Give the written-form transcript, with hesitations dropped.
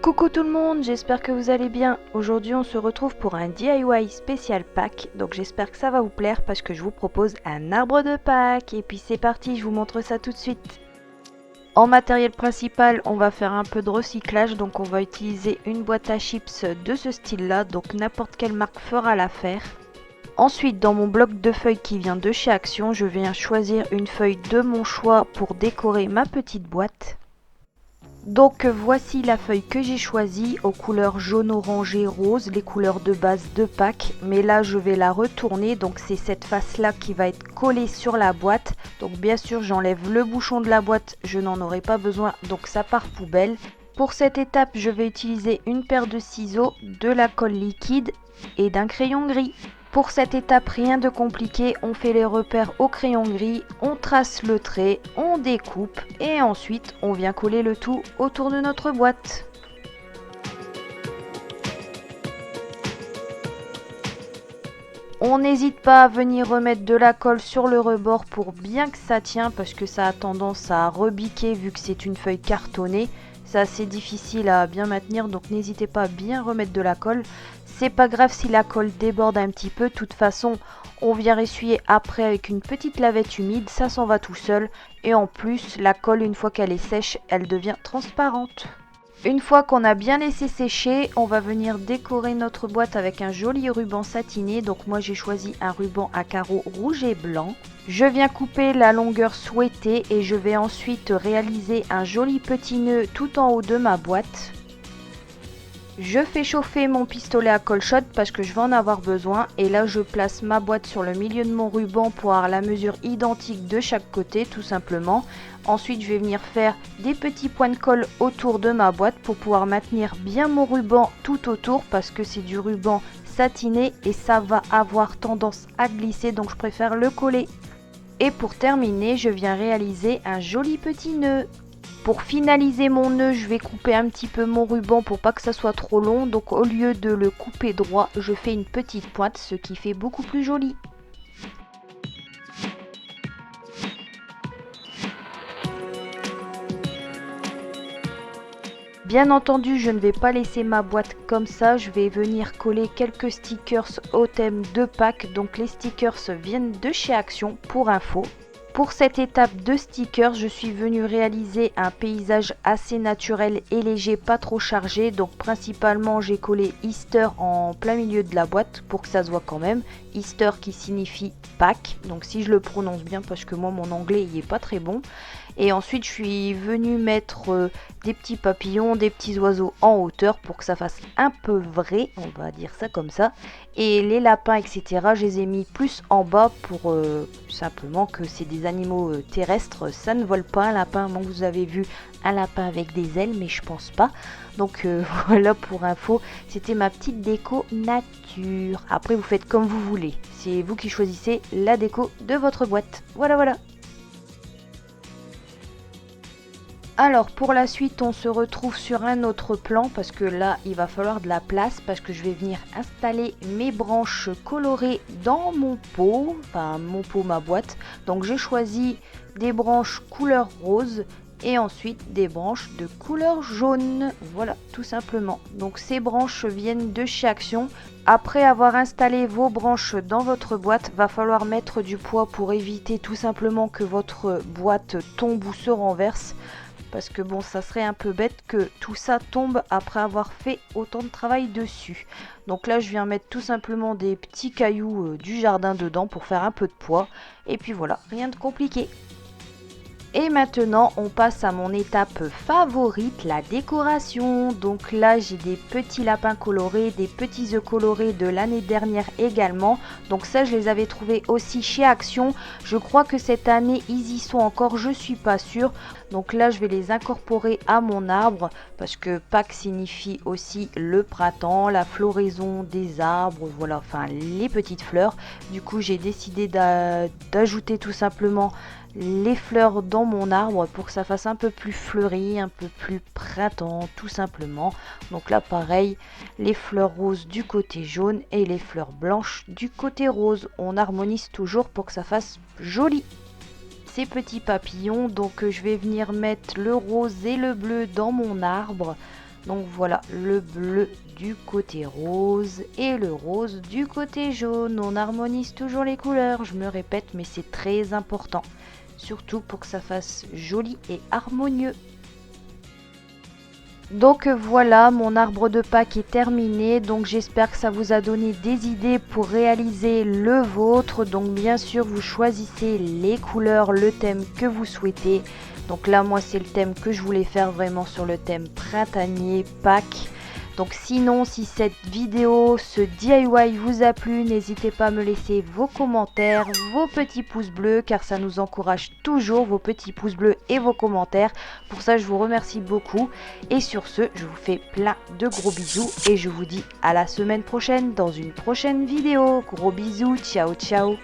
Coucou tout le monde, j'espère que vous allez bien. Aujourd'hui on se retrouve pour un DIY spécial Pâques, donc j'espère que ça va vous plaire parce que je vous propose un arbre de Pâques. Et puis c'est parti, je vous montre ça tout de suite. En matériel principal, on va faire un peu de recyclage, donc on va utiliser une boîte à chips de ce style là, donc n'importe quelle marque fera l'affaire. Ensuite, dans mon bloc de feuilles qui vient de chez Action, je viens choisir une feuille de mon choix pour décorer ma petite boîte. Donc voici la feuille que j'ai choisie aux couleurs jaune, orangé, rose, les couleurs de base de Pâques. Mais là je vais la retourner, donc c'est cette face là qui va être collée sur la boîte. Donc bien sûr j'enlève le bouchon de la boîte, je n'en aurai pas besoin, donc ça part poubelle. Pour cette étape je vais utiliser une paire de ciseaux, de la colle liquide et d'un crayon gris. Pour cette étape, rien de compliqué, on fait les repères au crayon gris, on trace le trait, on découpe et ensuite on vient coller le tout autour de notre boîte. On n'hésite pas à venir remettre de la colle sur le rebord pour bien que ça tienne parce que ça a tendance à rebiquer vu que c'est une feuille cartonnée. C'est assez difficile à bien maintenir, donc n'hésitez pas à bien remettre de la colle. C'est pas grave si la colle déborde un petit peu, de toute façon on vient essuyer après avec une petite lavette humide, ça s'en va tout seul. Et en plus la colle, une fois qu'elle est sèche, elle devient transparente. Une fois qu'on a bien laissé sécher, on va venir décorer notre boîte avec un joli ruban satiné. Donc moi j'ai choisi un ruban à carreaux rouge et blanc. Je viens couper la longueur souhaitée et je vais ensuite réaliser un joli petit nœud tout en haut de ma boîte. Je fais chauffer mon pistolet à colle chaude parce que je vais en avoir besoin. Et là je place ma boîte sur le milieu de mon ruban pour avoir la mesure identique de chaque côté tout simplement. Ensuite je vais venir faire des petits points de colle autour de ma boîte pour pouvoir maintenir bien mon ruban tout autour parce que c'est du ruban satiné et ça va avoir tendance à glisser, donc je préfère le coller. Et pour terminer, je viens réaliser un joli petit nœud. Pour finaliser mon nœud, je vais couper un petit peu mon ruban pour pas que ça soit trop long. Donc au lieu de le couper droit, je fais une petite pointe, ce qui fait beaucoup plus joli. Bien entendu, je ne vais pas laisser ma boîte comme ça, je vais venir coller quelques stickers au thème de Pâques. Donc les stickers viennent de chez Action pour info. Pour cette étape de stickers, je suis venue réaliser un paysage assez naturel et léger, pas trop chargé. Donc principalement, j'ai collé Easter en plein milieu de la boîte pour que ça se voit quand même. Easter qui signifie Pâques, donc si je le prononce bien parce que moi mon anglais il est pas très bon. Et ensuite je suis venue mettre des petits papillons, des petits oiseaux en hauteur pour que ça fasse un peu vrai, on va dire ça comme ça. Et les lapins etc, je les ai mis plus en bas pour simplement que c'est des animaux terrestres, ça ne vole pas un lapin. Donc vous avez vu un lapin avec des ailes mais je pense pas. Donc voilà pour info, c'était ma petite déco nature. Après vous faites comme vous voulez, c'est vous qui choisissez la déco de votre boîte. Voilà. Alors pour la suite on se retrouve sur un autre plan parce que là il va falloir de la place parce que je vais venir installer mes branches colorées dans mon pot, enfin mon pot, ma boîte. Donc j'ai choisi des branches couleur rose et ensuite des branches de couleur jaune, voilà tout simplement. Donc ces branches viennent de chez Action. Après avoir installé vos branches dans votre boîte, va falloir mettre du poids pour éviter tout simplement que votre boîte tombe ou se renverse. Parce que bon, ça serait un peu bête que tout ça tombe après avoir fait autant de travail dessus. Donc là je viens mettre tout simplement des petits cailloux du jardin dedans pour faire un peu de poids. Et puis voilà, rien de compliqué. Et maintenant on passe à mon étape favorite, la décoration. Donc là j'ai des petits lapins colorés, des petits œufs colorés de l'année dernière également. Donc ça je les avais trouvés aussi chez Action. Je crois que cette année ils y sont encore, je suis pas sûre. Donc là je vais les incorporer à mon arbre parce que Pâques signifie aussi le printemps, la floraison des arbres, voilà, enfin les petites fleurs. Du coup j'ai décidé d'ajouter tout simplement les fleurs dans mon arbre pour que ça fasse un peu plus fleuri, un peu plus printemps tout simplement. Donc là pareil, les fleurs roses du côté jaune et les fleurs blanches du côté rose. On harmonise toujours pour que ça fasse joli. Ces petits papillons, donc je vais venir mettre le rose et le bleu dans mon arbre. Donc voilà, le bleu du côté rose et le rose du côté jaune. On harmonise toujours les couleurs, je me répète, mais c'est très important. Surtout pour que ça fasse joli et harmonieux. Donc voilà, mon arbre de Pâques est terminé. Donc j'espère que ça vous a donné des idées pour réaliser le vôtre. Donc bien sûr, vous choisissez les couleurs, le thème que vous souhaitez. Donc là, moi, c'est le thème que je voulais faire vraiment sur le thème printanier, Pâques. Donc sinon, si cette vidéo, ce DIY vous a plu, n'hésitez pas à me laisser vos commentaires, vos petits pouces bleus, car ça nous encourage toujours, vos petits pouces bleus et vos commentaires. Pour ça, je vous remercie beaucoup. Et sur ce, je vous fais plein de gros bisous et je vous dis à la semaine prochaine dans une prochaine vidéo. Gros bisous, ciao ciao.